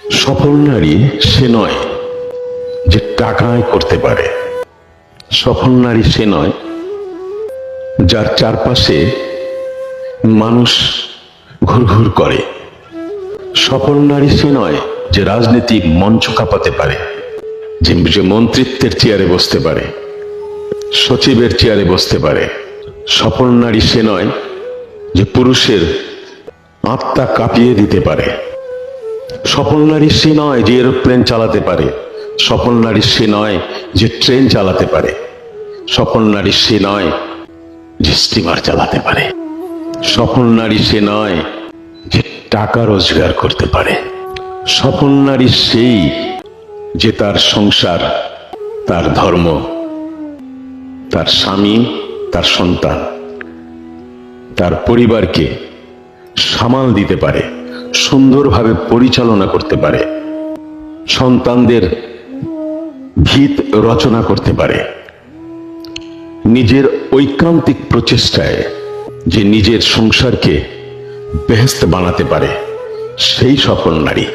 সফল নারী সে নয় যে টাকা আয় করতে পারে। সফল নারী সে নয় যার চারপাশে মানুষ ঘুরঘুর করে। সফল নারী সে নয় যে রাজনীতিক মঞ্চ কাঁপাতে পারে, যে মন্ত্রিত্বের চেয়ারে বসতে পারে, সচিবের চেয়ারে বসতে পারে। সফল নারী সে নয় যে পুরুষের আত্মা কাঁপিয়ে দিতে পারে। সফল নারী সে নয় যে এরোপ্লেন চালাতে পারে। সফল নারী সে নয় যে ট্রেন চালাতে পারে। সফল নারী সে নয় যে স্টিমার চালাতে পারে। সফল নারী সে নয় যে টাকা রোজগার করতে পারে। সফল নারী সেই যে তার সংসার, তার ধর্ম, তার স্বামী, তার সন্তান, তার পরিবারকে সামাল দিতে পারে, সুন্দরভাবে পরিচালনা করতে পারে, সন্তানদের ভিত রচনা করতে পারে, নিজের ঐকান্তিক প্রচেষ্টায় যে নিজের সংসারকে বেহেশত বানাতে পারে, সেই সফল নারী।